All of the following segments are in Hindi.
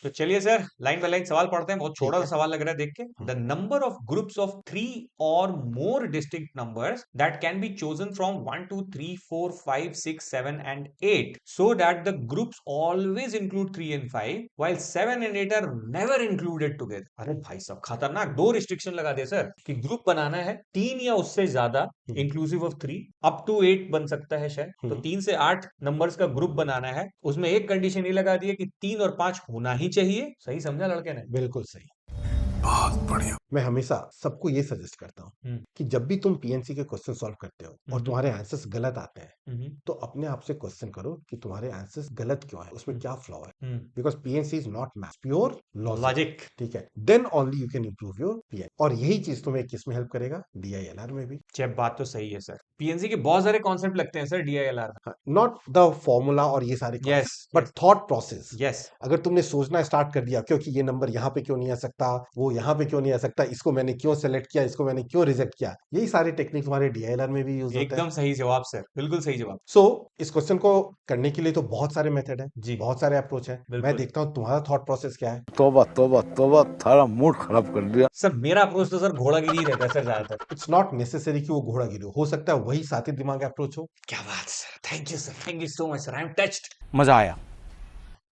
तो चलिए सर लाइन बाय लाइन सवाल पढ़ते हैं। बहुत ठीक छोटा सा है। सवाल लग रहा है देख के। The number of groups of 3 or more distinct numbers that can be chosen from 1 2 3 4 5 6 7 and 8 so that the groups always include 3 and 5 while 7 and 8 are never included together। अरे भाई साहब खतरनाक, दो रिस्ट्रिक्शन लगा दिया सर कि ग्रुप बनाना है 3 या उससे ज्यादा इंक्लूसिव ऑफ 3 अप टू 8 बन सकता है शायद। तो 3 से 8 नंबर्स का ग्रुप बनाना है, उसमें एक कंडीशन ये लगा दी है कि 3 और 5 होना ही चाहिए। सही समझा लड़के ने? बिल्कुल सही। बहुत बढ़िया। मैं हमेशा सबको ये सजेस्ट करता हूँ हम्म कि जब भी तुम पीएनसी के क्वेश्चन सॉल्व करते हो और हम्म तुम्हारे आंसर्स गलत आते हैं, हम्म तो अपने आप से क्वेश्चन करो कि तुम्हारे आंसर्स गलत क्यों है, उसमें क्या फ्लॉ है। Hmm because PNC is not maths, pure logic. Logic. ठीक है, then only you can improve your PN. और यही चीज तुम्हें किस में हेल्प करेगा? डीआईएलआर में भी। जब बात तो सही है सर, पीएनसी के बहुत सारे कॉन्सेप्ट लगते हैं सर डीआईएलआर में। नॉट द फॉर्मूला और ये सारे yes concept, but yes thought process. Yes. अगर तुमने सोचना स्टार्ट कर दिया क्योंकि ये नंबर यहाँ पे क्यों नहीं आ सकता, वो यहाँ पे क्यों नहीं आ सकता, इसको मैंने क्यों सेलेक्ट किया, इसको मैंने क्यों रिजेक्ट किया, यही सारे टेक्निक तुम्हारे डीआईएलआर में भी यूज होते हैं। एकदम सही जवाब सर, बिल्कुल सही जवाब। सो इस क्वेश्चन को करने के लिए तो बहुत सारे मेथड है, जी बहुत सारे अप्रोच है। मैं बिल्कुल। देखता हूँ तुम्हारा थॉट प्रोसेस क्या है। तोबा तोबा तोबा, थारा मूड खराब कर दिया। सर मेरा अप्रोच तो सर घोड़ागिरी ही रहता है सर ज्यादातर। इट्स नॉट नेसेसरी कि वो घोड़ा गिरे, हो सकता है वही साथी दिमाग अप्रोच हो। क्या बात sir, thank you sir, thank you so much sir, I M touched. मजा आया।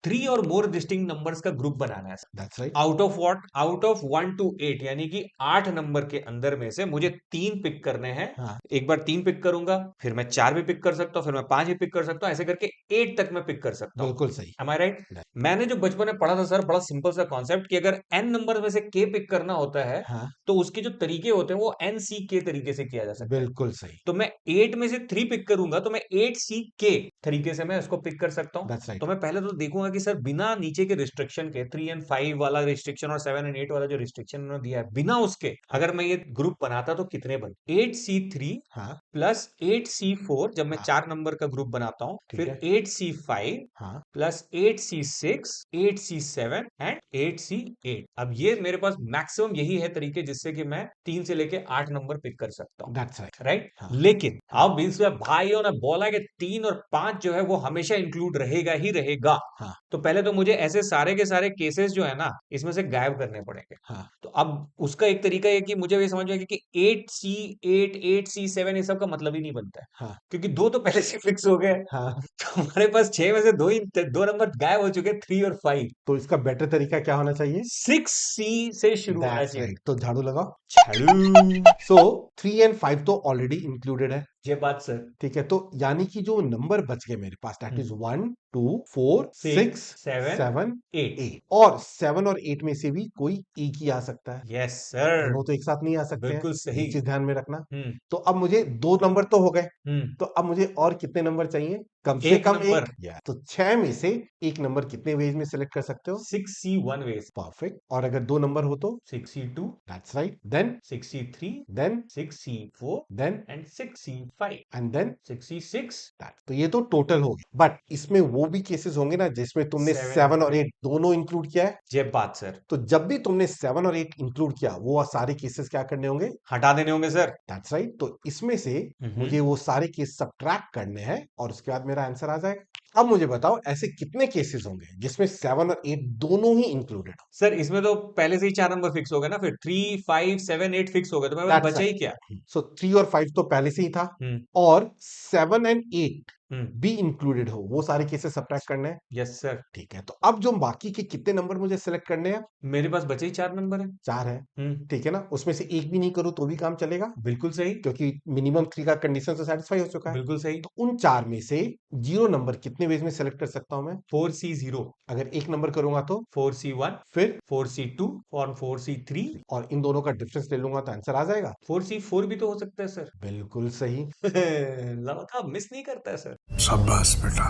3 और मोर डिस्टिंक्ट नंबर्स का ग्रुप बनाना है sir. That's right. Out of what? Out of 1 to 8, यानी कि 8 नंबर के अंदर में से मुझे 3 पिक करने हैं। हाँ, एक बार 3 पिक करूंगा, फिर मैं 4 भी पिक कर सकता हूं, फिर मैं 5 भी पिक कर सकता हूं, ऐसे करके 8 तक मैं पिक कर सकता हूं। बिल्कुल सही। Am I right? मैंने जो बचपन में पढ़ा था सर, बड़ा सिंपल सा कॉन्सेप्ट कि अगर n नंबर में से k पिक करना होता है हाँ, तो उसके जो तरीके होते हैं वो NCK तरीके से किया जा सकता है। बिल्कुल सही। तो मैं 8 में से 3 पिक करूंगा तो मैं 8CK तरीके से मैं उसको पिक कर सकता हूं। दैट्स तो राइट। मैं पहले तो देखूंगा कि सर बिना नीचे के रिस्ट्रिक्शन के 3 and 5 वाला रिस्ट्रिक्शन और 7 and 8 वाला जो रिस्ट्रिक्शन उन्होंने दिया है, बिना उसके अगर मैं ये ग्रुप बनाता तो कितने बन? 8C3 हाँ, प्लस 8C4, जब मैं हाँ, 4 नंबर का ग्रुप बनाता हूं, ठीक फिर है। 8C5 हाँ, plus 8C6 8C7 and 8C8। अब ये मेरे पास मैक्सिमम यही है तरीके जिससे कि मैं 3 से लेके 8 नंबर पिक कर सकता हूँ। That's right. राइट। हाँ, लेकिन हाँ, अब इसमें भाइयों ने बोला कि 3 और 5 जो है वो हमेशा इंक्लूड रहेगा ही रहेगा। हाँ, तो पहले तो मुझे ऐसे सारे के सारे केसेस जो है ना इसमें से गायब करने पड़ेंगे। हाँ, तो अब उसका एक तरीका ये कि मुझे ये समझ में आया कि 8C8 8C7 ये सब का मतलब ही नहीं बनता है, हाँ, क्योंकि दो तो पहले से फिक्स हो गए। हाँ। तो हमारे पास 6 में से दो नंबर गायब हो चुके, 3 और 5। तो इसका बेटर तरीका क्या होना चाहिए? 6C से शुरू होना दैट्स चाहिए। राइट। तो झाड़ू लगाओ। झाड़ू। सो 3 एंड 5 तो ऑलरेडी इंक्लूडेड है। ये बात सर। ठीक है, तो यानी कि जो नंबर बच गए मेरे पास, दैट इज 1 2 4 6 6 7 7 8। 8। और 7 और 8 में से भी कोई एक ही आ सकता है, यस सर, दोनों तो एक साथ नहीं आ सकते हैं। बिल्कुल ये सही। चीज ध्यान में रखना। हम्म तो अब मुझे दो नंबर तो हो गए, हम्म। तो अब मुझे और कितने नंबर चाहिए? कम से एक कम नंबर। एक। तो 6 में से एक नंबर कितने वेज में सिलेक्ट कर सकते हो? 6C1 veg. परफेक्ट। और अगर दो नंबर हो तो? 6C2, that's right. Then 6C3, then 6C4 then and 6C5, and then 6C6 that. तो ये तो टोटल हो गया, बट इसमें वो भी केसेस होंगे ना जिसमें तुमने 7 7 और8। 8 दोनों इंक्लूड किया है। ये बात सर। तो जब भी तुमने 7 और 8 इंक्लूड किया, वो सारे केसेस क्या करने होंगे? हटा देने होंगे सर। That's right. तो इसमें से हम्म। मुझे वो सारे केस सब्ट्रैक्ट करने हैं और उसके बाद मेरा आंसर आ जाएगा। अब मुझे बताओ ऐसे कितने केसेस होंगे जिसमें 7 और 8 दोनों ही इंक्लूडेड हो? सर इसमें तो पहले से ही 4 नंबर फिक्स हो गए ना, फिर 3 5 7 8 फिक्स हो गए, तो मेरे पास दैट्स बचा ही राइट। क्या? सो 3 और 5 तो पहले से ही था, हम्म और 7 एंड 8 हम्म। भी इंक्लूडेड हो, वो सारे केसेस सब्ट्रैक्ट करने हैं। Yes sir. ठीक है, तो अब जो बाकी के कितने नंबर मुझे सिलेक्ट करने हैं? मेरे पास बचे ही 4 नंबर है। 4 है। हम्म। ठीक है ना, उसमें से एक भी नहीं करूं तो भी काम चलेगा, बिल्कुल सही। क्योंकि मिनिमम 3 का कंडीशन तो सेटिस्फाई हो चुका है। बिल्कुल सही। तो उन 4 में से 0 नंबर कितने वेज में सेलेक्ट कर सकता हूं मैं? 4C0, अगर एक नंबर करूंगा तो? 4C1, फिर 4C2 और 4C3। और इन दोनों का डिफरेंस ले लूंगा तो आंसर आ जाएगा। 4C4 भी तो हो सकता है सर। बिल्कुल सही। लड़का मिस नहीं करता है सर। शाबाश बेटा।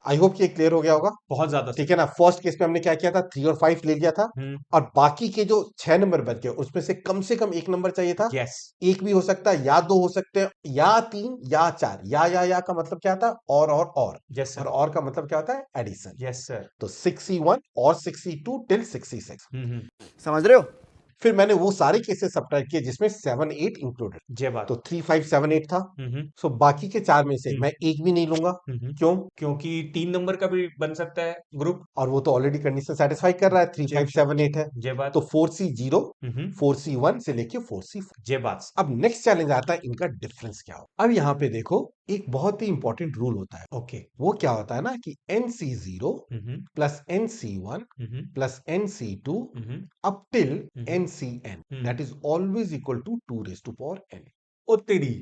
आई होप कि ये क्लियर हो गया होगा। बहुत ज्यादा ठीक सर। है ना, फर्स्ट केस में हमने क्या किया था? 3 और 5 ले लिया था, और बाकी के जो 6 नंबर बच गए उसमें से कम एक नंबर चाहिए था। यस एक भी हो सकता है, या दो हो सकते हैं, या 3 या 4। या का मतलब क्या था? और यस सर। और का मतलब क्या होता है? एडिशन। Yes sir. तो 6C1 और 6C2 टिल 6C6। हम्म। समझ रहे हो? फिर मैंने वो सारे केसेस सब्ट्रैक्ट किए जिसमें 7 8 इंक्लूडेड, जय बात। तो 3 5 7 8 था। हम्म सो बाकी के 4 में से मैं एक भी नहीं लूंगा। क्यों? क्योंकि 3 नंबर का भी बन सकता है ग्रुप। और वो तो ऑलरेडी कंडीशन सेटिस्फाई कर रहा है, 3 5 7 8 है। जय बात। तो 4C0 हम्म 4C1 से लेके 4C4। जय बात। अब नेक्स्ट चैलेंज आता है इनका डिफरेंस क्या हो। अब यहाँ पे देखो एक बहुत ही इंपॉर्टेंट रूल होता है। ओके। वो क्या होता है ना कि NC0 plus NC1 hmm plus NC2 up till NCN that is always equal to 2 raised to power n। ओ तेरी,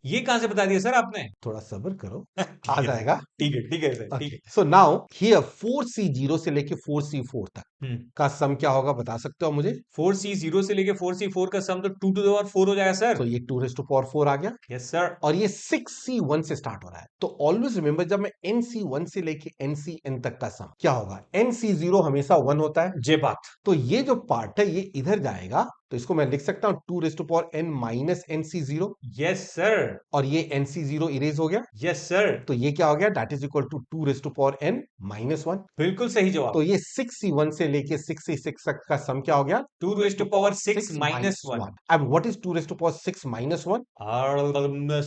ये कहां से बता दिया सर आपने? थोड़ा सब्र करो, ठीक आ है जाएगा। ठीक है सर, ठीक okay, so now here 4C0 से लेके 4C4 तक है। का सम क्या होगा बता सकते हो मुझे? 4C0 से लेके 4C4 का सम तो 2 to the power 4 हो जाएगा सर। तो ये 2 raised to power 4 आ गया। Yes sir. और ये 6C1 से स्टार्ट हो रहा है। तो ऑलवेज रिमेंबर जब मैं NC1 से लेके NCN तक का सम क्या होगा, NC0 हमेशा 1 होता है। जय बात। तो ये जो पार्ट है ये इधर जाएगा, तो इसको मैं लिख सकता हूं 2 raised to power n minus NC0। Yes sir. और ये NC0 इरेज हो गया। Yes sir. तो ये क्या हो गया, that is equal to 2 raised to power n minus 1। बिल्कुल सही जवाब। तो ये 6C1 से लेके 6C6 तक का सम क्या हो गया, 2 raised to power 6 minus 1। अब what is 2 raised to power 6 minus 1?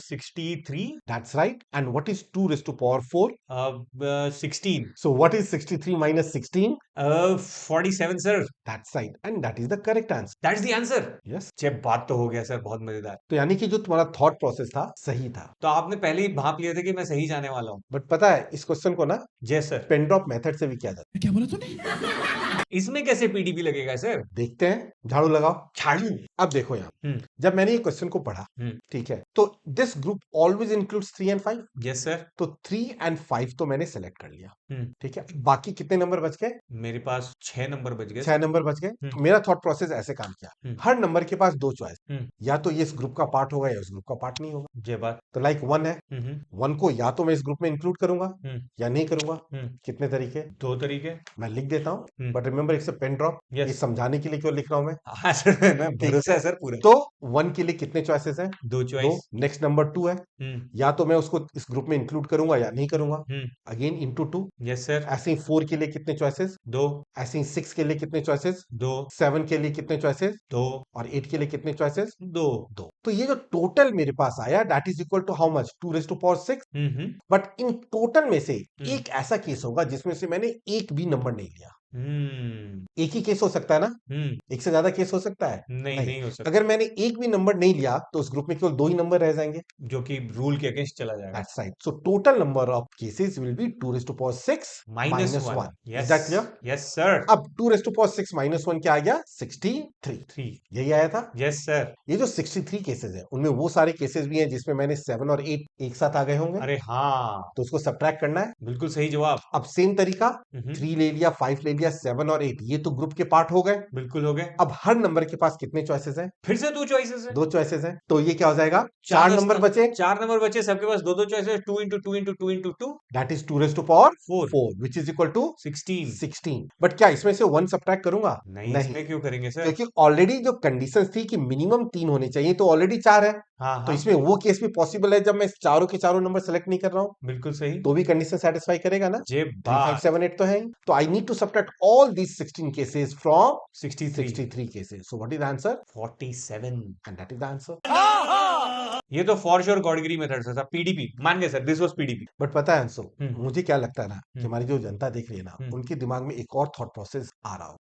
63। That's right. And what is 2 raised to power 4? 16। So what is 63 minus 16? 47 sir. That's right and that is the correct answer. That's the answer. Yes. जब बात तो हो गया सर, बहुत मजेदार। तो यानी कि जो तुम्हारा थॉट प्रोसेस था सही था। तो आपने पहले ही भाप लिया था कि मैं सही जाने वाला हूँ। बट पता है इस क्वेश्चन को ना जय सर। पेन ड्रॉप मेथड से भी किया जाता क्या बोला तूने? इसमें कैसे पीडीपी लगेगा सर? है। देखते हैं, झाड़ू लगाओ। झाड़ू। अब देखो यहाँ, हम्म जब मैंने ये क्वेश्चन को पढ़ा, हम्म ठीक है, तो this group always includes 3 and 5। Yes sir. तो 3 and 5 तो मैंने सेलेक्ट कर लिया, हम्म ठीक है। बाकी कितने नंबर बच गए? मेरे पास 6 नंबर बच गए। 6 नंबर बच गए। हम्म। तो मेरा थॉट प्रोसेस ऐसे काम किया, हम्म। हर नंबर के पास 2 चॉइस, हम्म। या तो ये इस ग्रुप का पार्ट होगा या इस ग्रुप का पार्ट नहीं होगा। जय बात। तो लाइक 1 है, हम्म 1 को या तो मैं इस ग्रुप में इंक्लूड करूंगा हम्म या नहीं करूंगा। हम्म कितने तरीके? 2 तरीके। मैं लिख देता हूं, hmm. But remember it's a pen drop. ये यस। समझाने के लिए क्यों लिख रहा हूं मैं? हाँ सर, मैं भरोसा है सर पूरा। तो 1 के लिए कितने चॉइसेस हैं? 2 दो। चॉइस। नेक्स्ट नंबर 2 है, या तो मैं उसको इस ग्रुप में इंक्लूड करूंगा या नहीं करूंगा, अगेन इंटू 2। Yes sir. ऐसे ही 4 के लिए कितने चॉइसेस? 2। ऐसे ही 6 के लिए कितने चॉइसेस? 2। 7 के लिए कितने चॉइसेस? 2। और 8 के लिए कितने चॉइसेस? 2। 2। तो ये जो टोटल मेरे पास आया that is equal to how much, 2 raised to power 6। But in total में से एक ऐसा केस होगा जिसमें से मैंने एक भी नंबर नहीं लिया। एक ही केस हो सकता है ना, एक से ज्यादा केस हो सकता है? नहीं हो सकता। अगर मैंने एक भी नंबर नहीं लिया तो उस ग्रुप में केवल 2 ही नंबर रह जाएंगे, जो कि रूल के अगेंस्ट चला जाएगा। That's right. So total number of cases will be 2 raised to power 6 minus minus 1। 1। Is that clear? Yes sir. अब 2 raised to power 6 minus 1 क्या आ गया? 63। 3। यही आया था। Yes sir. ये जो 63 केसेस है उनमें वो सारे केसेस भी हैं जिसमें मैंने 7 और 8 एक साथ आ गए होंगे, अरे हाँ, तो उसको सब्ट्रैक्ट करना है। बिल्कुल सही जवाब। अब सेम तरीका, 3 ले लिया, 5 ले लिया, 7 और 8 ये तो ग्रुप के पार्ट हो गए। बिल्कुल हो गए। अब हर नंबर के पास कितने चॉइसेस हैं? फिर से 2 चॉइसेस है। 2 चॉइसेस हैं। तो ये क्या हो जाएगा? 4 चार नंबर बचे। 4 नंबर बचे, सबके पास 2 choices. 2 into 2 into 2 into 2 that is 2 raised to power 4 4 which is equal to 16। 16। But क्या इसमें से 1 सब्ट्रैक्ट करूंगा? नहीं, इसमें क्यों करेंगे सर? क्योंकि ऑलरेडी जो कंडीशंस थी कि मिनिमम 3 होने चाहिए तो ऑलरेडी 4 है। हाँ तो इसमें वो केस भी पॉसिबल है जब मैं चारों के चारों नंबर सेलेक्ट नहीं कर रहा हूं, बिल्कुल सही। तो भी कंडीशन सेटिस्फाई करेगा ना। जे 3 बात। 5 7 8 तो है ही। तो I need to subtract all these 16 cases from 63 cases. So what is the answer? 47। And that is the answer. ये तो फॉर श्योर गॉडगिरी मेथड था। पीडीपी मान गए sir, this was PDP. But पता है अंशु, हम्म। मुझे क्या लगता है ना कि हम्म। हमारी जो जनता देख रही है ना, हम्म। उनके दिमाग में एक और थॉट प्रोसेस आ रहा हो।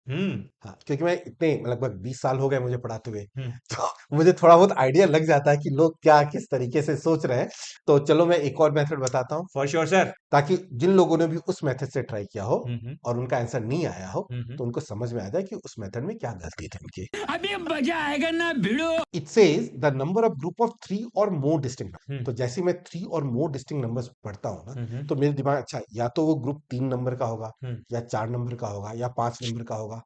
हाँ, क्योंकि मैं इतने लगभग 20 साल हो गए मुझे पढ़ाते हुए, तो मुझे थोड़ा बहुत आइडिया लग जाता है कि लोग क्या किस तरीके से सोच रहे हैं। तो चलो मैं एक और मेथड बताता हूँ, फॉर श्योर सर। ताकि जिन लोगों ने भी उस मेथड से ट्राई किया हो और उनका आंसर नहीं आया हो, हम्म। तो उनको समझ में आ जाए कि उस मेथड में क्या गलती थी उनकी। अभी मजा आएगा ना भिड़ो। It says the number of group of 3 और मोर डिस्टिंक्ट। तो जैसे मैं 3 और मोर डिस्टिंक्ट नंबर्स पढ़ता हूँ ना, तो मेरे दिमाग अच्छा या तो वो ग्रुप 3 नंबर का होगा, या 4 नंबर का होगा, या 5 नंबर का होगा।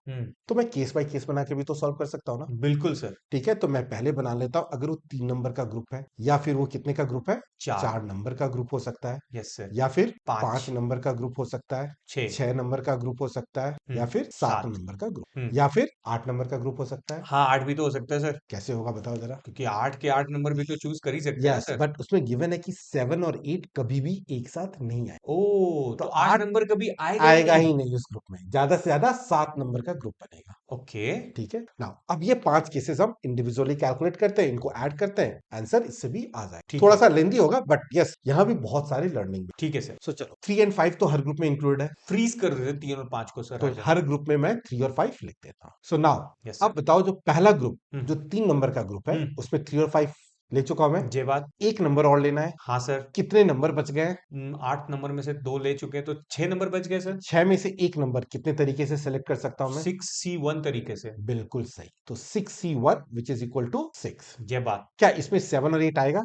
तो मैं केस बाय केस बना के भी तो सॉल्व कर सकता हूँ ना। बिल्कुल सर। ठीक है, तो मैं पहले बना लेता हूँ, अगर वो 3 नंबर का ग्रुप है, या फिर वो कितने का ग्रुप है? 4 नंबर का ग्रुप हो सकता है, यस सर। या फिर 5 5 नंबर का ग्रुप हो सकता है, 6 नंबर का ग्रुप हो सकता है, या फिर 7 नंबर का ग्रुप, या फिर 8 नंबर का ग्रुप हो सकता है। हाँ, 8 भी तो हो सकता है सर। कैसे होगा बताओ जरा? क्योंकि 8 के 8 नंबर भी तो चूज कर ही सकते हैं ना यस, सर। बट उसमें गिवन है कि 7 और 8 कभी भी एक साथ नहीं आए। ओ, तो 8 नंबर कभी आएगा आएगा ही नहीं उस ग्रुप में, ज्यादा से ज्यादा 7 नंबर का ग्रुप बनेगा। ओके ठीक है। नाउ अब ये 5 केसेस हम इंडिविजुअली कैलकुलेट करते हैं, इनको ऐड करते हैं, आंसर इससे भी आ जाए। ठीक थोड़ा है। सा लेंदी होगा बट यस, यहाँ भी बहुत सारी लर्निंग। ठीक है सर। सो चलो 3 एंड 5 तो हर ग्रुप में इंक्लूडेड है, फ्रीज कर देते 3 और 5 को सर तो हर जगह। हर ग्रुप में मैं 3 और 5 लिख देता हूँ। So now yes sir. अब बताओ, जो पहला ग्रुप हम्म। जो 3 नंबर का ग्रुप है हम्म। उसमें 3 और 5 ले चुका हूं मैं, जे बात। एक नंबर और लेना है। हाँ सर। कितने नंबर बच गए? 8 नंबर में से 2 ले चुके हैं तो 6 नंबर बच गए सर। 6 में से एक नंबर कितने तरीके से सेलेक्ट कर सकता हूं मैं? 6C1 तरीके से। बिल्कुल सही, तो 6C1 which is equal to 6। ये बात। क्या इसमें 7 और 8 आएगा?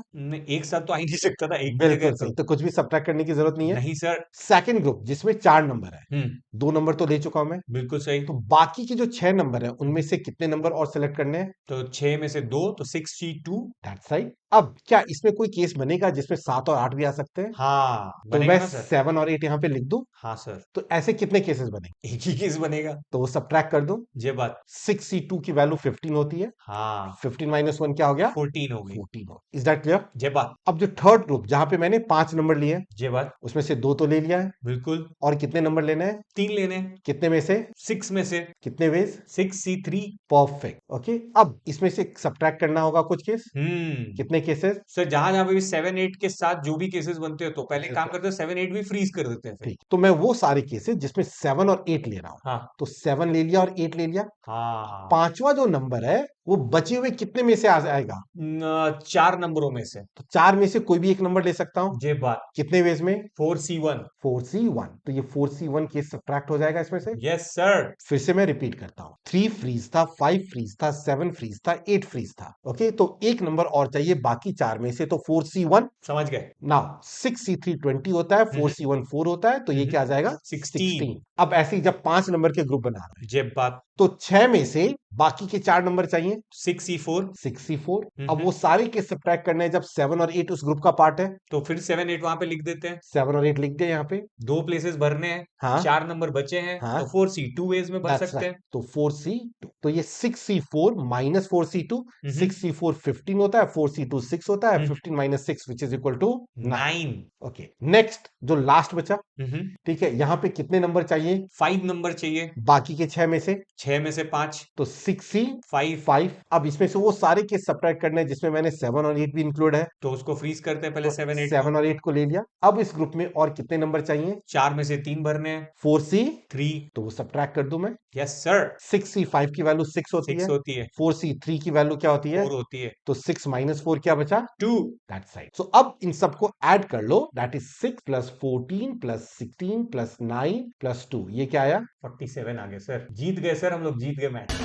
एक साथ तो आ ही नहीं सकता था, एक की जगह बिल्कुल सही, तो कुछ भी सब्ट्रैक्ट करने की जरूरत नहीं है। नहीं सर। सेकंड ग्रुप जिसमें 4 नंबर है, 2 नंबर तो ले चुका हूं मैं, बिल्कुल सही। तो बाकी के जो 6 नंबर है उनमें से कितने नंबर और सेलेक्ट करने हैं? तो 6 में से 2 तो 6C2। That's right. अब क्या इसमें कोई केस बनेगा जिसमें 7 और 8 भी आ सकते हैं? हाँ तो बनेगा मैं ना सर। 7 और 8 यहां पे लिख दूं, हाँ सर। तो ऐसे कितने केसेस बनेंगे? एक ही केस बनेगा। तो वो सब्ट्रैक्ट कर दूं। ये बात। 6C2 की वैल्यू 15 होती है, हाँ 15 माइनस 1 क्या हो गया? 14 हो गई। 14 हो। Is that clear? ये बात। अब जो थर्ड ग्रुप जहां पे मैंने 5 नंबर लिए, ये बात। उसमें से 2 तो ले लिया है, बिल्कुल। और कितने नंबर लेने हैं? 3 लेने। कितने में से? 6 में से। कितने वेज? 6C3। परफेक्ट। ओके, अब इसमें से सब्ट्रैक्ट करना होगा कुछ केस। कितने केसेस? सर जहां जहां पे भी 7-8 के साथ जो भी केसेस बनते हो तो पहले काम करते हो 7-8 भी फ्रीज कर देते हैं फिर। ठीक, तो मैं वो सारे केसेस जिसमें 7 और 8 ले रहा हूं, हाँ। तो 7 ले लिया और 8 ले लिया। हाँ। पांचवा जो नंबर है वो बचे हुए कितने में से आ जाएगा? 4 नंबरों में से। तो 4 में से कोई भी एक नंबर ले सकता हूं। ये बात। कितने वेज में? 4C1। 4C1, तो ये 4C1 केस सब्ट्रैक्ट हो जाएगा इसमें से। Yes sir. फिर से मैं रिपीट करता हूं, 3 फ्रीज था, 5 फ्रीज था, 7 फ्रीज था, 8 फ्रीज था। ओके, तो एक नंबर और चाहिए बाकी 4 में से, तो 4C1। समझ गए। नाउ 6C3 20 होता है, 4C1 4 होता है, तो ये क्या आ जाएगा? 16। अब ऐसे ही जब 5 नंबर के ग्रुप बना रहे हैं, ये बात। तो 6 में से बाकी के 4 नंबर चाहिए, 6C4। 6C4। अब वो सारे के सब्ट्रैक्ट करने हैं जब 7 और 8 उस ग्रुप का पार्ट है, तो फिर 7-8 वहां पे लिख देते हैं। 7 और 8 लिख दे यहाँ पे। 2 प्लेसेस भरने हैं। हाँ 4 नंबर बचे हैं हाँ, तो 4C2 वेज में भर दैट्स सकते राइट, हैं। तो 4C2, तो ये 6C4 माइनस 4C2, 6C4 15 होता है, 4C2 6 होता है, 15 minus 6 which is equal to 9। 9। Okay, next जो लास्ट बचा, ठीक है, यहां पे कितने नंबर चाहिए? 5 नंबर चाहिए। बाकी के 6 में से? 6 में से 5। तो 6C5। 5। अब इसमें से वो सारे के सब्ट्रैक्ट करने हैं जिसमें मैंने 7 और 8 भी इंक्लूड है, तो उसको फ्रीज करते हैं पहले 7-8 को। 7 और 8 को ले लिया। अब इस ग्रुप में और कितने नंबर चाहिए? 4 में से 3 भरने हैं। 4C3, 3। तो वो सब्ट्रैक्ट कर दूं मैं। Yes sir. 6C5 की वैल्यू 6 होती 6 है, होती है। 4C3 की वैल्यू क्या होती है? 4 होती है। तो 6 माइनस 4 क्या बचा? 2। That's right. सो अब इन सबको ऐड कर लो, that is 6 plus 14 plus 16 plus 9 plus 2, ये क्या आया? 47 आ गए सर। जीत गए सर, हम लोग जीत गए मैच।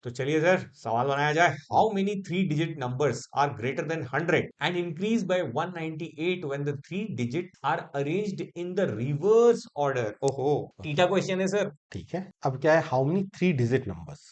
तो चलिए सर सवाल बनाया जाए। How many 3 digit numbers are greater than 100 and increase by 198 when the 3 digit are arranged in the reverse order. ओहो, टीटा क्वेश्चन है सर। ठीक है, अब क्या है? How many 3 digit numbers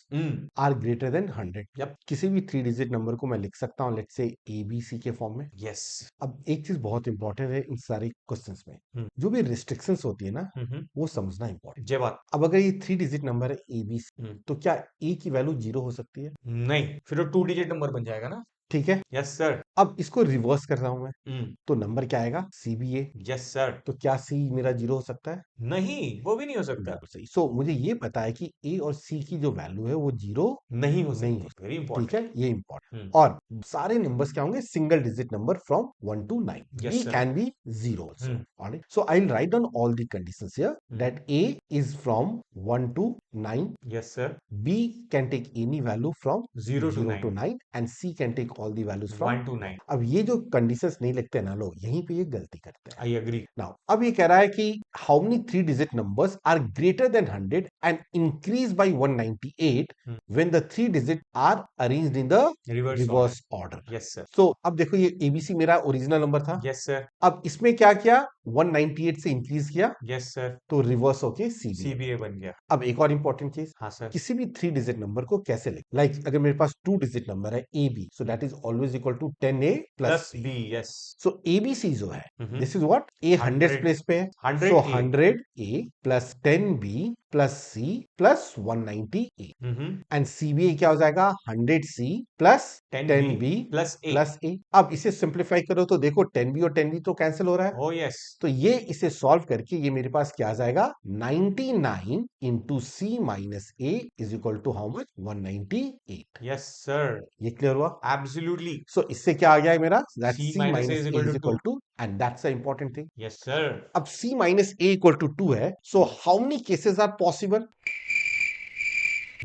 are greater than 100। Yep. किसी भी 3 डिजिट नंबर को मैं लिख सकता हूं, लेट्स से ABC के फॉर्म में। यस। अब एक चीज बहुत इंपॉर्टेंट है इन सारे क्वेश्चंस में, जो भी रिस्ट्रिक्शंस होती है ना, वो समझना इंपॉर्टेंट। जय बात। अब अगर ये 3 डिजिट नंबर है ABC, तो क्या A की वैल्यू 0 हो सकती है? नहीं, फिर वो 2 डिजिट नंबर बन जाएगा ना। ठीक है, यस सर। अब इसको रिवर्स कर रहा हूं मैं, तो नंबर क्या आएगा? CBA। Yes sir. तो क्या C मेरा 0 हो सकता है? नहीं, वो भी नहीं हो सकता। बिल्कुल सही। सो मुझे ये पता है कि A और C की जो वैल्यू है वो 0 नहीं हो नहीं सकती। वेरी ठीक इंपॉर्टेंट। है, ये इंपॉर्टेंट। और सारे नंबर्स क्या होंगे? Single digit number from 1 to 9। Yes, B sir. can be 0 also. Alright. So I'll write down all the conditions here, that A is from 1 to 9, yes sir. B can take any value from 0 to 0 to 9। 9, and C can take all the values from 1 to 9। अब ये जो कंडीशंस नहीं लिखते ना लोग, यहीं पे ये गलती करते हैं। I agree. नाउ अब ये कह रहा है कि how many 3 digit numbers are greater than 100 and increase by 198 when the 3 digit are arranged in the reverse order. Yes sir. So अब देखो, ये ABC मेरा ओरिजिनल नंबर था। Yes sir. अब इसमें क्या किया? 198 से इंक्रीज किया, यस सर। तो रिवर्स होके CBA। सीबीए बन गया। अब एक और इंपॉर्टेंट चीज, हाँ सर। किसी भी 3 डिजिट नंबर को कैसे लिख, लाइक अगर मेरे पास 2 डिजिट नंबर है AB, so that is always equal to 10A plus plus B. Yes. So ABC जो है, this is what? A 100 place पे है, 100 so A 100A plus 10B plus C plus 198 and CBA क्या हो जाएगा 100C plus 10B plus A. Plus A. अब इसे सिंप्लीफाई करो तो देखो 10B और 10B तो कैंसिल हो रहा है। ओ यस। तो ये इसे सॉल्व करके ये मेरे पास क्या आ जाएगा 99 into C minus A is equal to how much 198। Yes sir, ये क्लियर हुआ। एब्सोल्युटली। सो इससे क्या आ गया है मेरा that C C minus A minus is A equal is to equal 2. To and that's the important thing. Yes sir. अब C minus A equal to 2 है, so how many cases are possible.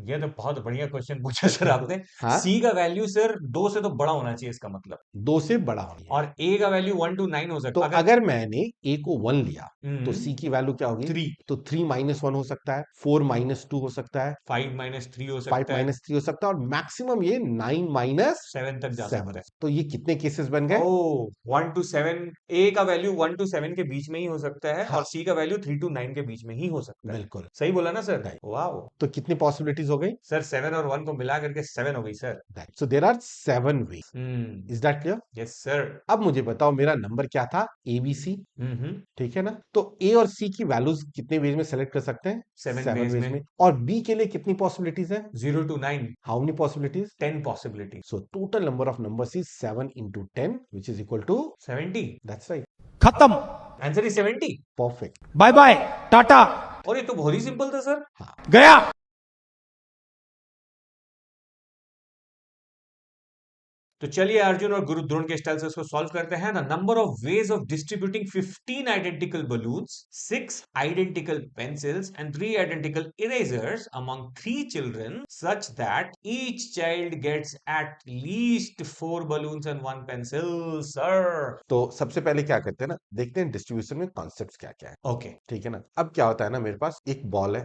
ये तो बहुत बढ़िया क्वेश्चन पूछा सर आपने। हाँ C का वैल्यू सर 2 से तो बड़ा होना चाहिए इसका मतलब, 2 से बड़ा होनी है। और A का वैल्यू 1 to 9 हो तो सकता अगर मैंने ए को 1 लिया तो हम्म, सी की वैल्यू क्या होगी 3, तो 3 माइनस 1 हो सकता है, 4 माइनस 2 हो सकता है, 5 minus 3 हो 5 सकता है, माइनस 3 हो सकता है, और मैक्सिमम ये 9 माइनस 7 तक जा 7 सकता है। तो ये कितने केसेस बन गए। ओ 1 to 7, A का वैल्यू 1 to 7 के बीच में ही हो सकता है, हाँ और C का वैल्यू 3 to 9 के बीच में ही हो सकता है। बिल्कुल सही बोला ना सर? राइट। वाओ तो कितनी पॉसिबिलिटीज हो गई सर, 7 और 1 को मिला करके 7 हो गई sir. Right. So there are 7 way. Hmm, is that clear. Yes sir. अब मुझे बताओ मेरा नंबर क्या था ABC, ठीक है ना। तो ए और सी की वैल्यूज कितने वेज में सेलेक्ट कर सकते हैं 7 7 ways वेज में। में। और बी के लिए कितनी पॉसिबिलिटीज है 0 to 9, how many possibilities 10 possibilities. So total number of numbers is 7 into 10 which is equal to 70. that's right खत्म। Answer is 70। perfect। Bye bye टाटा और ये तो बहुत ही सिंपल था सर। गया। तो चलिए अर्जुन और गुरु द्रोण के स्टाइल से इसको सॉल्व करते हैं। The number of ways of distributing 15 identical balloons, 6 identical pencils and 3 identical erasers among 3 children such that each child gets at least 4 balloons and 1 pencil. Sir तो सबसे पहले क्या करते हैं ना, देखते हैं डिस्ट्रीब्यूशन में कॉन्सेप्ट्स क्या क्या है। ओके। ठीक है ना। अब क्या होता है ना, मेरे पास एक बॉल है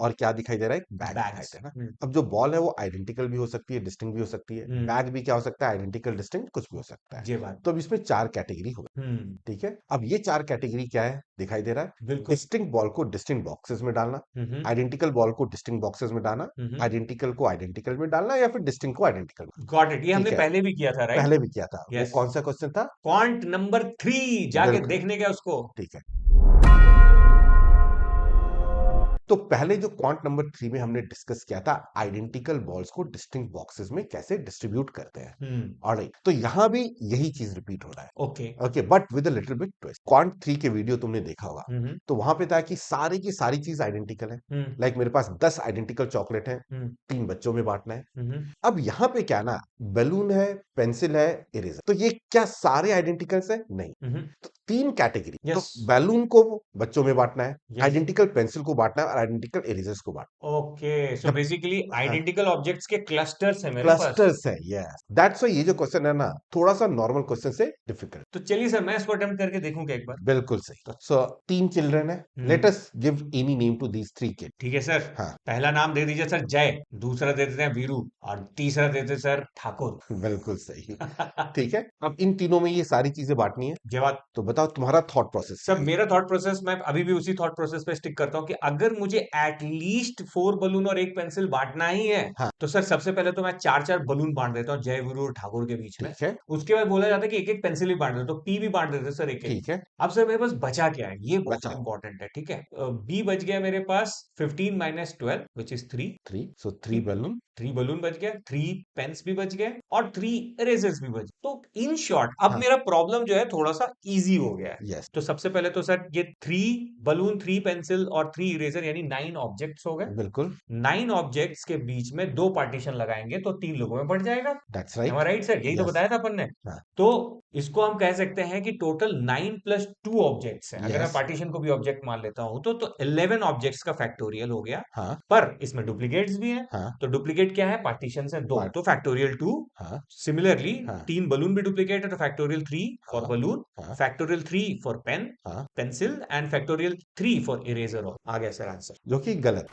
और क्या दिखाई दे रहा है, एक बैग दिखाई बैग्स। दे रहा है ना। अब जो बॉल है वो आइडेंटिकल भी हो सकती है, डिस्टिंक्ट भी हो सकती है। बैग भी क्या हो सकता है, आइडेंटिकल डिस्टिंक्ट कुछ भी हो सकता है। ये बात। तो अब इसमें 4 कैटेगरी हो गई। ठीक है। अब ये 4 कैटेगरी क्या है दिखाई दे रहा है। बिल्कुल। डिस्टिंक्ट बॉल को डिस्टिंक्ट बॉक्सेस में डालना, आइडेंटिकल बॉल को डिस्टिंक्ट बॉक्सेस में डालना, आइडेंटिकल को आइडेंटिकल में डालना, या फिर डिस्टिंक्ट को आइडेंटिकल में। Got it. ये हमने ठीक है। पहले भी किया था, राइट? पहले भी किया था। वो Yes. कौन सा क्वेश्चन था, क्वांट नंबर 3 जाके बिल्कुल। देखने का उसको। ठीक है। तो पहले जो क्वांट नंबर 3 में हमने डिस्कस किया था आइडेंटिकल बॉल्स को डिस्टिंक्ट बॉक्सेस में कैसे डिस्ट्रीब्यूट करते हैं। ऑलराइट। तो यहां भी यही चीज रिपीट हो रहा है। Okay. Okay, but with a little bit twist. Quant 3 के वीडियो तुमने देखा होगा, तो वहां पे था कि सारी की सारी चीज आइडेंटिकल है। लाइक मेरे पास 10 आइडेंटिकल चॉकलेट है, 3 बच्चों में बांटना है। अब यहाँ पे क्या ना, बैलून है, पेंसिल है, इरेजर, तो ये क्या सारे आइडेंटिकल्स है? नहीं। तो 3 कैटेगरी। तो Yes. बैलून को बच्चों में बांटना है, Yes. आइडेंटिकल पेंसिल को बांटना है, और आइडेंटिकल इरेजर्स को बांटना ओके, सो जब- बेसिकली हाँ। आइडेंटिकल ऑब्जेक्ट्स के क्लस्टर्स है है। मेरे पास। क्लस्टर्स है, यस। दैट्स व्हाई ये जो क्वेश्चन है ना, थोड़ा सा नॉर्मल क्वेश्चन से डिफिकल्ट। तो चलिए सर, मैं इसको अटेम्प्ट करके देखूं क्या एक बार? बिल्कुल सही। सो 3 चिल्ड्रन है, let us give any name to these 3 kid. ठीक है सर। हाँ। पहला नाम दे दीजिए सर जय, दूसरा दे देते हैं वीरू, और तीसरा दे देते सर ठाकुर। बिल्कुल सही। ठीक है। अब इन तीनों में ये सारी चीजें बांटनी है। जवाब। तो बताओ तुम्हारा थॉट प्रोसेस। सर मेरा थॉट प्रोसेस, मैं अभी भी उसी थॉट प्रोसेस पे स्टिक करता हूँ कि अगर मुझे एटलीस्ट 4 बलून और 1 पेंसिल बांटना ही है, हाँ। तो सर सबसे पहले तो मैं 4-4 बलून बांट देता हूँ जय, वीरू और ठाकुर के बीच में। ठीक है। उसके बाद बोला जाता है कि एक एक पेंसिल भी बांट देते, तो पी भी बांट देते सर एक एक। ठीक है। अब सर मेरे पास बचा क्या है, ये बहुत बचाओ। इंपॉर्टेंट है। ठीक है। बी बच गया मेरे पास 15 minus 12 which is 3। 3, so 3 balloon, 3 balloon बच गया, 3 पेन्स भी बच गए, और 3 इरेजर्स भी बच गए। तो इन शॉर्ट अब हाँ। मेरा प्रॉब्लम जो है थोड़ा सा इजी हो गया है। यस, तो सबसे पहले तो सर ये 3 बलून, 3 पेंसिल और 3 इरेजर यानी 9 ऑब्जेक्ट्स हो गए। बिल्कुल। 9 ऑब्जेक्ट्स के बीच में 2 पार्टीशन लगाएंगे तो 3 लोगों में बढ़ जाएगा। That's right. राइट सर, यही तो Yes. बताया था अपन ने। हाँ। तो इसको हम कह सकते हैं कि टोटल 9 प्लस 2 ऑब्जेक्ट्स हैं। अगर मैं Yes. पार्टीशन को भी ऑब्जेक्ट मान लेता हूं तो 11 ऑब्जेक्ट्स का फैक्टोरियल हो गया। हाँ। पर इसमें डुप्लीकेट्स भी हैं। हाँ। तो डुप्लीकेट क्या है, पार्टीशन से 2, Part- तो फैक्टोरियल 2। हाँ। सिमिलरली हाँ। 3 बलून भी डुप्लीकेट है, तो फैक्टोरियल 3 फॉर हाँ। बलून, हाँ। फैक्टोरियल 3 फॉर पेन, हाँ। Pencil, and factorial 3 for eraser. आ गया सर आंसर। जो कि गलत।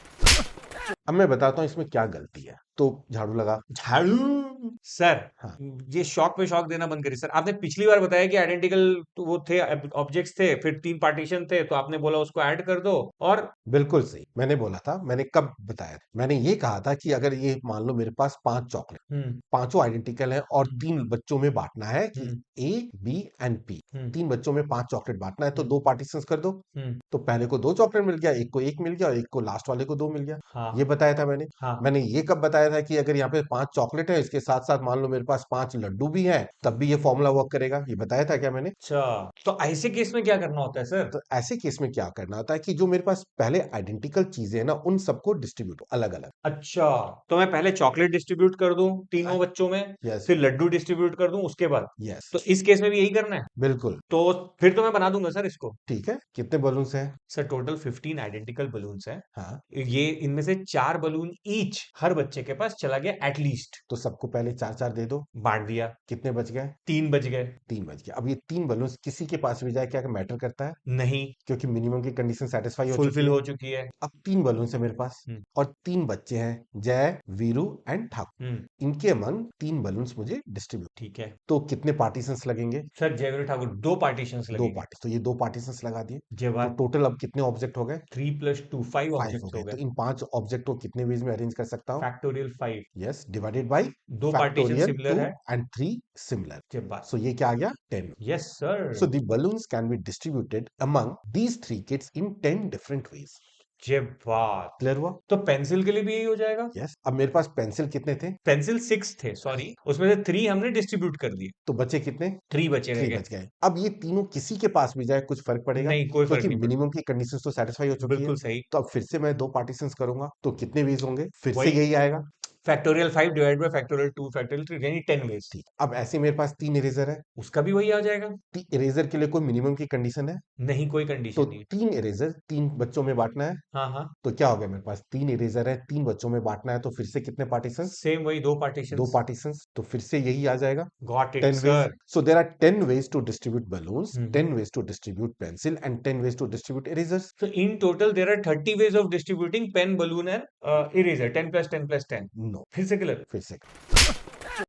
अब मैं बताता हूं इसमें क्या गलती है, तो झाड़ू लगा। झाड़ू सर हाँ ये शॉक पे शॉक देना बंद करिए सर। आपने पिछली बार बताया कि आइडेंटिकल वो थे, ऑब्जेक्ट्स थे, फिर 3 पार्टीशन थे, तो आपने बोला उसको ऐड कर दो। और बिल्कुल सही मैंने बोला था। मैंने कब बताया था? मैंने ये कहा था कि अगर ये मान लो मेरे पास 5 चॉकलेट, हम्म पांचों आइडेंटिकल है और हम्म 3 बच्चों में बांटना है कि हम्म ए, बी एंड पी। हम्म 3 बच्चों में 5 चॉकलेट बांटना है तो हम्म 2 पार्टीशंस कर दो। हम्म, तो पहले को 2 चॉकलेट मिल गया, एक को 1 मिल गया और एक को लास्ट वाले को 2 मिल गया। ये हाँ बताया था मैंने। हाँ। मैंने ये कब बताया था कि अगर यहाँ पे 5 चॉकलेट है, इसके साथ-साथ मान लो मेरे पास 5 लड्डू भी हैं, तब भी ये फॉर्मूला वर्क करेगा। ये बताया था क्या मैंने? अच्छा, तो ऐसे केस में क्या करना होता है सर? तो ऐसे केस में क्या करना होता है कि जो मेरे पास पहले आइडेंटिकल चीजें हैं ना, उन सबको डिस्ट्रीब्यूट अलग-अलग। अच्छा, तो मैं पहले चॉकलेट डिस्ट्रीब्यूट कर दूं तीनों बच्चों में, यस, फिर लड्डू डिस्ट्रीब्यूट कर दूं उसके बाद। यस, तो इस केस में भी यही करना है? बिल्कुल। तो फिर तो मैं बना दूंगा सर इसको। ठीक है, कितने बलून्स हैं? सर टोटल 15 आइडेंटिकल बलून्स हैं। हाँ, ये इनमें से 4 बलून ईच हर बच्चे के पास चला गया एटलीस्ट। तो सबको पहले 4-4 दे दो। बांट दिया, कितने बच गए? 3 बच गए। 3 बच गए। अब ये 3 बलून्स किसी के पास भी जाए क्या मैटर करता है? नहीं, क्योंकि मिनिमम की कंडीशन सैटिस्फाई हो चुकी फुलफिल है। हो चुकी है। अब 3 बलून्स है मेरे पास हम्म और 3 बच्चे हैं, जय, वीरू एंड ठाकुर। हम्म, इनके अमंग 3 बलून्स मुझे डिस्ट्रीब्यूट। ठीक है। तो कितने पार्टीशंस लगेंगे? सर जयवीर ठाकुर 2 पार्टीशंस 2 लगेंगे। पार्टी, तो ये 2 पार्टीशंस लगा दिए। जय तो बात। टोटल अब कितने ऑब्जेक्ट हो गए? 3 + 2 5 5 हो ऑब्जेक्ट्स गए। हो तो गए। इन 5 ऑब्जेक्ट को कितने वेज में अरेंज कर सकता हूँ? Factorial 5। Yes, divided by 2 partition factorial similar 2 है। And 3 similar. जय बात। सो ये क्या आ गया? 10। Yes sir. So the balloons can be distributed among these 3 kids in 10 different ways. जय बात। क्लियर हुआ? तो पेंसिल के लिए भी यही हो जाएगा? यस। अब मेरे पास पेंसिल कितने थे? पेंसिल 6 थे, सॉरी, उसमें से 3 हमने डिस्ट्रीब्यूट कर दिए। तो बचे कितने? 3 बचे रह 3 गए। बच गए। अब ये तीनों किसी के पास भी जाए कुछ फर्क पड़ेगा? नहीं, कोई फर्क क्योंकि नहीं पड़ता। मिनिमम की कंडीशंस तो सेटिस्फाई हो चुकी है। बिल्कुल सही। तो अब फिर से मैं 2 पार्टीशंस करूंगा तो कितने वेज होंगे? फिर से वही यही आएगा। Factorial 5 divide by factorial 2 factorial 3 यानी 10 वेज। ठीक। अब ऐसे मेरे पास 3 इरेजर है। उसका भी वही आ जाएगा। इरेजर के लिए कोई मिनिमम की कंडीशन है? नहीं, कोई तो कंडीशन नहीं है। 3 इरेजर 3 बच्चों में बांटना है। हाँ हाँ, तो क्या हो गया मेरे पास? 3 इरेजर है, 3 बच्चों में बांटना है, तो फिर से कितने पार्टीशंस? सेम वही 2 2 पार्टीशंस। पार्टीशंस। तो फिर से यही आ जाएगा। Got it 10 ways. Sir. So there are 10 ways to distribute balloons, hmm 10 ways to distribute pencil, and 10 ways to distribute erasers. So in total there are 30 ways of distributing pen, balloon and eraser. 10 + 10 + 10. No. फिर से क्लियर। फिर से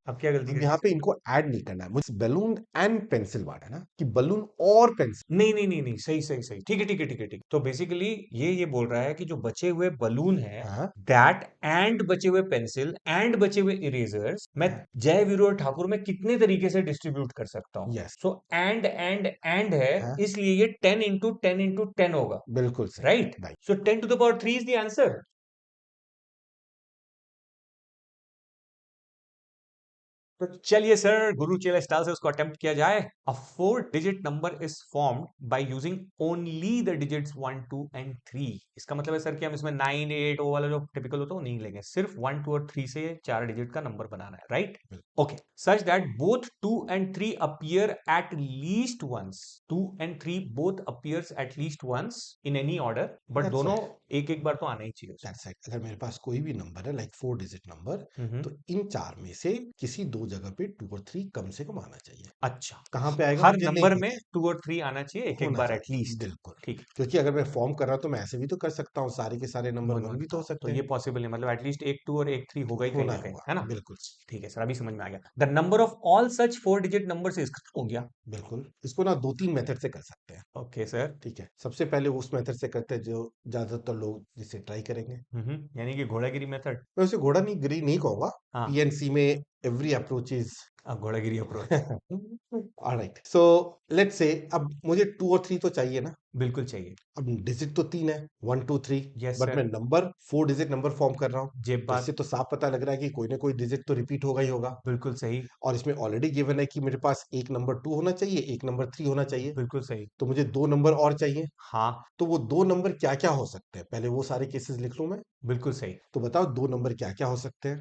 अब क्या गलती अब करी? यहाँ पे इनको ऐड नहीं करना है, मुझे बलून एंड पेंसिल बांटा है ना कि बलून और पेंसिल। नहीं नहीं नहीं नहीं, सही सही सही, ठीक है ठीक है ठीक है ठीक। तो बेसिकली ये बोल रहा है कि जो बचे हुए बलून है, हाँ दैट एंड बचे हुए पेंसिल एंड बचे हुए इरेजर्स मैं जय वीरू और ठाकुर में कितने तरीके से डिस्ट्रीब्यूट कर सकता हूँ। यस सो एंड है, हाँ इसलिए ये 10 × 10 × 10 होगा। बिल्कुल सही। Right. Right. So 10⁻³ is the answer. तो चलिए सर, गुरु चेला स्टाइल से उसको अटेम्प्ट किया जाए। अ 4 digit number is formed by using only the digits 1 2 and 3। इसका मतलब है सर कि हम इसमें 9 8 वो वाला जो टिपिकल होता है वो नहीं लेंगे, सिर्फ 1 2 और 3 से 4 डिजिट का नंबर बनाना है। Right. Okay, such that both 2 and 3 appear at least once. 2 and 3 both appears at least once in any order, but That's दोनों right. एक एक बार तो आना ही चाहिए उसमें। That's right. अगर मेरे पास कोई भी नंबर है लाइक 4 डिजिट नंबर, हम्म, तो इन 4 में से किसी 2 जगह पे 2 और 3 कम से कम आना चाहिए। अच्छा, कहाँ पे आएगा हर मुझे नहीं नंबर में पता है। 2 और 3 आना चाहिए एक एक होना बार चाहिए एटलीस्ट। बिल्कुल। ठीक है। क्योंकि अगर मैं फॉर्म कर रहा हूं तो मैं ऐसे भी तो कर सकता हूँ, सारे के सारे नंबर नो नो 1 भी तो हो तो सकते ये हैं। पॉसिबल नहीं, मतलब एटलीस्ट एक 2 और एक 3 होगा ही कहीं होना ना कहीं, होगा है ना? बिल्कुल। ठीक है सर, अभी समझ में आ गया। The number of all such 4 digit number is खत्म हो गया। बिल्कुल, इसको ना 2-3 मेथड से कर सकते हैं। Okay sir. ठीक है, सबसे पहले वो उस मेथड से करते हैं जो ज्यादातर लोग जिसे ट्राई करेंगे। यानी कि घोड़ागिरी मेथड। मैं उसे घोड़ा नहीं गिरी नहीं कहूंगा। हाँ, पीएनसी में एवरी अप्रोच इज अब घोड़ागिरी approach. Alright. So let's say अब मुझे 2 और 3 तो चाहिए ना। बिल्कुल चाहिए। अब डिजिट तो 3 है, 1 2 3, यस बट सर। मैं नंबर 4 डिजिट नंबर फॉर्म कर रहा हूँ। जेब तो इससे बात। तो साफ पता लग रहा है कि कोई ना कोई डिजिट तो रिपीट होगा ही होगा। बिल्कुल सही। और इसमें ऑलरेडी गिवन है कि मेरे पास एक नंबर 2 होना चाहिए, एक नंबर 3 होना चाहिए। बिल्कुल सही। तो मुझे 2 नंबर और चाहिए। हाँ, तो वो 2 नंबर क्या-क्या हो सकते हैं? पहले वो सारे केसेस लिख लूँ मैं? बिल्कुल सही। तो बताओ 2 नंबर क्या-क्या हो सकते हैं?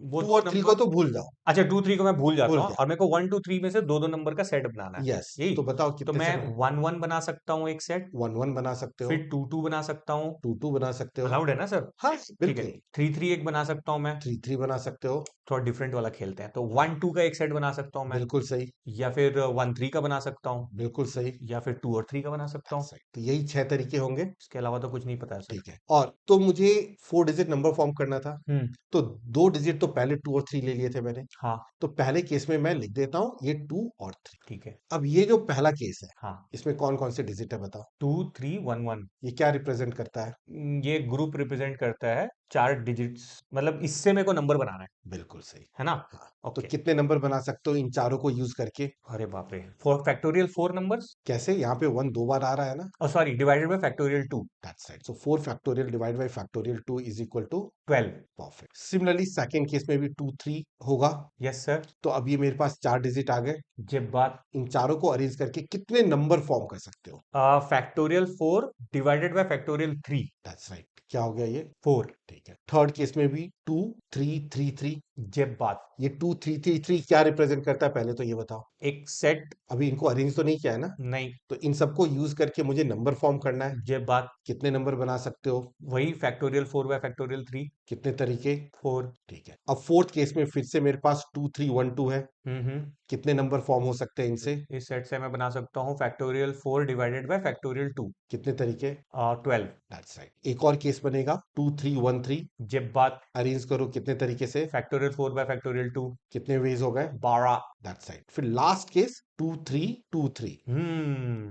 वो 2 दो और 3 को नंबर। तो भूल जाओ, अच्छा, 2 3 को मैं भूल जाता भूल हूँ जाओ। और मेरे को 1 2 3 में से दो दो नंबर का सेट बनाना है। यस, यही। तो बताओ तो कितने मैं से बने? 1 1 बना सकता हूँ एक सेट, 1 1 बना सकते हो, फिर 2 2 बना सकता हूँ, 2 2 बना सकते हो। अलाउड है ना सर? हाँ ठीक बिल्कुल। है, 3 3 एक बना सकता हूँ मैं, 3 3 बना सकते हो, थोड़ा डिफरेंट वाला खेलते हैं, तो 1 2 का एक सेट बना सकता हूँ मैं, बिल्कुल सही, या फिर 1 3 का बना सकता हूँ, बिल्कुल सही। या फिर 2 और 3 का बना सकता हूँ। सही, तो यही 6 तरीके होंगे। इसके अलावा तो कुछ नहीं पता है सर। ठीक है, और तो मुझे 4 डिजिट नंबर फॉर्म करना था, हम्म। तो 2 डिजिट तो पहले 2 और 3 ले लिए थे मैंने, हाँ। तो पहले केस में मैं लिख देता हूँ ये 2 और 3। ठीक है। अब ये जो पहला केस है, हाँ। इसमें कौन कौन से डिजिट है बताओ? 2 3 1 1। ये क्या रिप्रेजेंट करता है? ये ग्रुप रिप्रेजेंट करता है 4 डिजिट्स, मतलब इससे मेरे को नंबर बनाना बिल्कुल सही। है ना? हाँ, तो ओके। कितने नंबर बना सकते हो इन चारों को यूज करके? अरे बाप रे, 4 फैक्टोरियल 4 नंबर्स, कैसे? यहाँ पे 1 2 बार आ रहा है ना। और sorry divided by factorial 2, that's right, so 4 factorial divide by factorial 2 is equal to 12। Perfect. Similarly second case में भी 2 3 होगा, यस सर। तो अब ये मेरे पास 4 डिजिट आ गए, जब बात इन चारों को अरेंज करके कितने नंबर फॉर्म कर सकते हो? Factorial 4 divided by factorial 3, that's right, क्या हो गया ये? 4। ठीक है, थर्ड केस में भी 2 3 3 3। जब बात ये 2 3 3 3 क्या रिप्रेजेंट करता है पहले तो ये बताओ? एक सेट, अभी इनको अरेंज तो नहीं किया है ना, नहीं, तो इन सबको यूज करके मुझे नंबर फॉर्म करना है। जब बात कितने नंबर बना सकते हो? वही फैक्टोरियल 4 बाय फैक्टोरियल 3, कितने तरीके? 4। ठीक है, अब फोर्थ केस में फिर से मेरे पास 2 3 1 2 है, कितने नंबर फॉर्म हो सकते हैं इनसे? इस सेट से मैं बना सकता हूँ फैक्टोरियल 4 डिवाइडेड बाय फैक्टोरियल 2, कितने तरीके? 12। दैट्स राइट, एक और केस बनेगा 2 3 1 3, जब बात अरेंज करो कितने तरीके से? फैक्टोरियल 4 बाय फैक्टोरियल 2, कितने वेज हो गए? 12। दैट्स राइट, फिर लास्ट केस 2 3 2 3,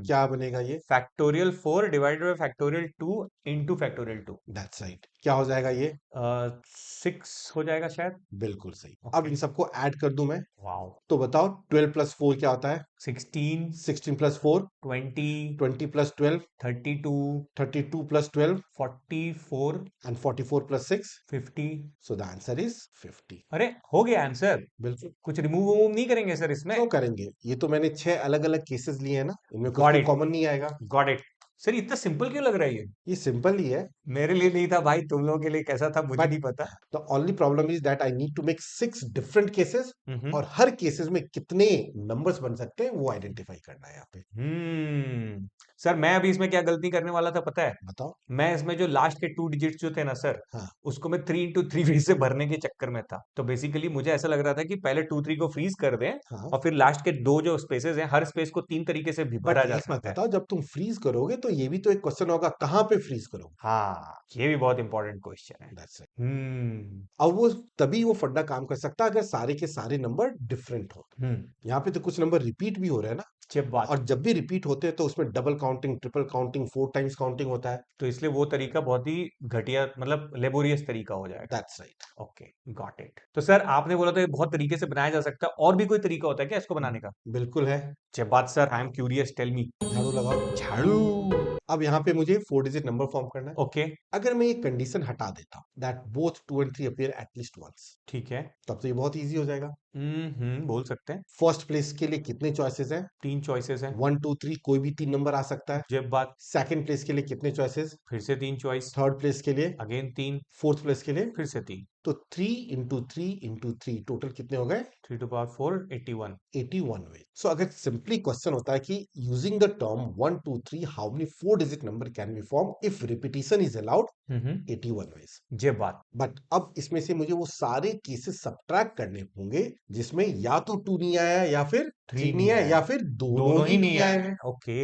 क्या बनेगा ये? Factorial 4 divided by factorial 2 into factorial 2, that's right, क्या हो जाएगा ये? 6 हो जाएगा शायद। बिल्कुल सही। अब ओके। इन सबको ऐड कर दूं मैं, वाओ। तो बताओ 12 प्लस 4 क्या होता है? 16, 16 plus 4, 20, 20 plus 12, 32, 32 plus 12, 44, and 44 plus 6. 50। So the answer is 50. अरे हो गया आंसर। बिल्कुल। कुछ रिमूव वमूव नहीं करेंगे सर इसमें? क्यों करेंगे? ये तो मैंने 6 अलग अलग केसेस लिए हैं ना, इनमें कुछ गॉट भी इट, कॉमन नहीं आएगा। Got it. सर इतना सिंपल क्यों लग रहा है ये? ये सिंपल ही है, मेरे लिए नहीं था भाई, तुम लोगों के लिए कैसा था मुझे बट नहीं पता। The only problem is that I need to make 6 different cases, hmm. और हर केसेस में कितने नंबर्स बन सकते हैं वो आइडेंटिफाई करना है यहाँ पे। सर मैं अभी इसमें क्या गलती करने वाला था पता है? बताओ। मैं इसमें जो लास्ट के 2 डिजिट्स जो थे ना सर, हाँ उसको मैं 3 इंटू 3 वे से भरने के चक्कर में था। तो बेसिकली मुझे ऐसा लग रहा था कि पहले 2 3 को फ्रीज कर दें, हाँ, और फिर लास्ट के 2 जो स्पेसेस हैं, हर स्पेस को 3 तरीके से भी बट भरा जा एक बात सकता है। बताओ, जब तुम फ्रीज करोगे तो ये भी तो एक क्वेश्चन होगा, कहाँ पे फ्रीज करोगे? हाँ, ये भी बहुत इंपॉर्टेंट क्वेश्चन है। That's it. हम्म। अब वो तभी वो फंडा काम कर सकता है अगर सारे के सारे नंबर डिफरेंट हो। यहाँ पे तो कुछ नंबर रिपीट भी हो रहे हैं ना, जब बात, और जब भी रिपीट होते हैं तो उसमें double counting, triple counting, 4 times counting होता है। तो इसलिए वो तरीका बहुत ही घटिया, मतलब लेबोरियस तरीका हो जाएगा। That's right. Okay, got it. तो सर आपने बोला था ये बहुत तरीके से बनाया जा सकता है, और भी कोई तरीका होता है क्या इसको बनाने का? बिल्कुल है। जब बात sir, I am curious, tell me. झाड़ू लगाओ। झाड़ू। अब यहाँ पे मुझे 4 डिजिट नंबर फॉर्म करना है। ओके। अगर मैं ये कंडीशन हटा देता हूँ that both 2 and 3 appear at least once, ठीक है। तब तो ये बहुत इजी हो जाएगा। बोल सकते हैं। फर्स्ट प्लेस के लिए कितने चॉइसेस हैं? 3 चॉइसेस हैं। 1 2 3, कोई भी 3 नंबर आ सकता है। जब बात, सेकंड प्लेस के लिए कितने चॉइसेस? फिर से 3 चॉइस। थर्ड प्लेस के लिए? अगेन 3। फोर्थ प्लेस के लिए? फिर से 3। तो 3 इंटू 3 इंटू 3, टोटल कितने हो गए? 3 टू पावर 4, 81। 81 वे। सो अगर सिंपली क्वेश्चन होता है कि using the term 1 2 3 how many 4 digit number can be form if repetition is allowed? 81 ways. जब बात, बट अब इसमें से मुझे वो सारे केसेस सब्ट्रैक्ट करने होंगे जिसमें या तो 2 नहीं आया, या फिर 3 नहीं आया, या फिर दोनों ही नहीं आए हैं। Okay,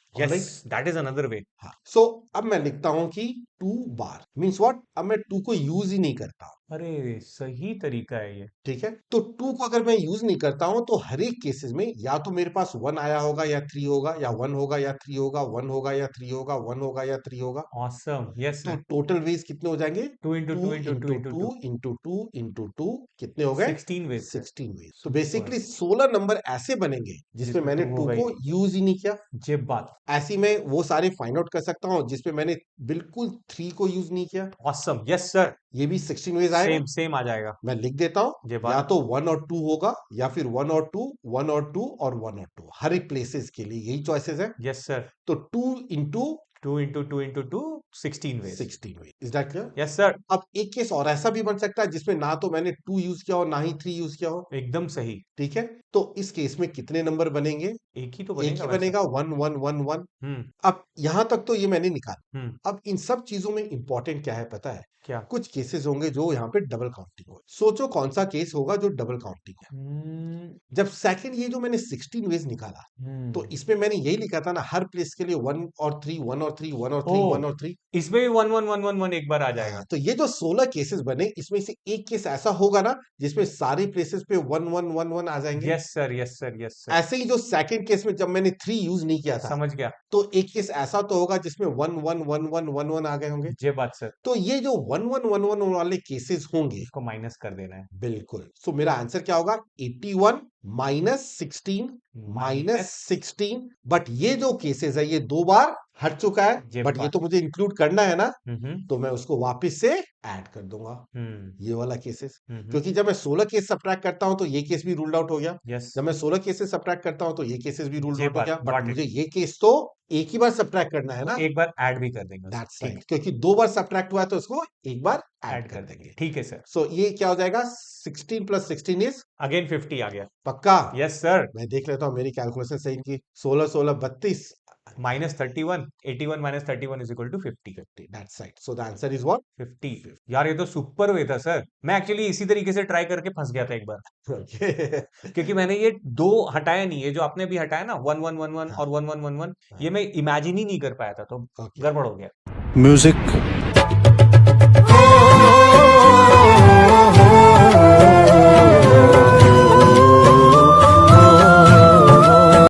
Alright? Yes, that is another way. हाँ, सो अब मैं लिखता हूं कि 2 बार मीन्स व्हाट, अब मैं 2 को यूज ही नहीं करता। अरे सही तरीका है ये। ठीक है, तो 2 को अगर मैं यूज नहीं करता हूं तो हर एक केसेस में या तो मेरे पास 1 आया होगा, या 3 होगा, या 1 होगा या 3 होगा, 1 होगा या 3 होगा, 1 होगा या 3 होगा। ऑसम, यस तो सर। टोटल वेज कितने हो जाएंगे? 2 into 2 2 into 2 into into 2 2, into 2 into 2, कितने हो गए? 16 वेज सर। 16 वेज। तो बेसिकली 16 नंबर ऐसे बनेंगे जिसमें मैंने 2 होगा ही को यूज ही नहीं किया। जब बात, ऐसी मैं वो सारे फाइंड आउट कर सकता हूं जिसमें मैंने बिल्कुल 3 को यूज नहीं किया। Awesome, yes sir. ये भी 16 वेज आएगा। सेम आ जाएगा। मैं लिख देता हूं, ये या बात तो 1 और 2 होगा, या फिर 1 और 2, 1 और 2 और 1 और 2, हर एक प्लेसेस के लिए यही चॉइसेस है। Yes sir. तो 2 into 2 into 2 into 2 16 ways। 16 way, is that clear? Yes sir. अब एक केस और ऐसा भी बन सकता है जिसमें ना तो मैंने 2 यूज किया हो ना ही 3 यूज किया हो। एकदम सही। ठीक है, तो इस केस में कितने नंबर बनेंगे? एक ही तो एक बनेगा ही वैसे। बनेगा, 1 1 1 1। हम्म अब यहां तक तो ये मैंने निकाला। हम्म अब इन सब चीजों में इंपॉर्टेंट क्या है पता है? क्या? कुछ केसेस होंगे जो यहाँ पे डबल काउंटिंग हो। सोचो कौन सा केस होगा जो डबल काउंटिंग है। जब सेकंड ये जो मैंने 16 वेज निकाला, तो इसमें मैंने यही लिखा था ना, हर प्लेस के लिए 1 और 3 1 और 3 1 और 3 1 और 3। इसमें भी 1 1 1 1 1 एक बार आ जाएगा। हाँ, तो ये जो 16 केसेस बने, इसमें से एक केस ऐसा होगा ना जिसमें सारे प्लेसेस पे 1 1 1 1 आ जाएंगे। Yes sir yes sir yes sir. ऐसे ही जो सेकंड केस में जब मैंने 3 यूज नहीं किया था, समझ गया। तो एक केस ऐसा तो होगा जिसमें 1 1 1 1 1 1 आ गए होंगे। ये बात सर। तो ये जो 1 1 1 1 वाले केसेस होंगे, इसको माइनस कर देना है। बिल्कुल। सो मेरा आंसर क्या होगा? 81 माइनस 16 माइनस 16। बट ये जो केसेस है ये 2 बार हट चुका है, ये बट ये बात। तो मुझे इंक्लूड करना है ना, हम्म तो मैं उसको वापस से ऐड कर दूंगा, ये वाला केसेस। क्योंकि जब मैं 16 केस सब्ट्रैक्ट करता हूं तो ये केस भी रूल्ड आउट हो गया। यस। जब मैं 16 केसेस सब्ट्रैक्ट करता हूं तो ये केसेस भी रूल्ड ये आउट हो बात, गया। But got it। मुझे ये केस तो एक ही बार सब्ट्रैक्ट करना है ना, एक बार ऐड भी कर देंगे। That's right. क्योंकि 2 बार सब्ट्रैक्ट हुआ है तो इसको एक बार ऐड ऐड कर कर देंगे। देंगे। ठीक है सर। सो ये क्या हो जाएगा? 16 प्लस 16 इज अगेन 50 आ गया। पक्का? Yes sir. मैं देख लेता हूं मेरी कैलकुलेशन सही की। 16 16 32 माइनस 31 81 माइनस 31 is equal to 50। That's right. So the answer is what? 50। यार ये तो सुपर वे था सर। मैं एक्चुअली इसी तरीके से ट्राई करके फंस गया था एक बार। ओके। क्योंकि मैंने ये दो हटाया नहीं, ये जो आपने भी हटाया ना 1 1 1 1 और 1 1 1 1, ये मैं इमेजिन ही नहीं कर पाया था, तो ओके। गड़बड़ हो गया। म्यूजिक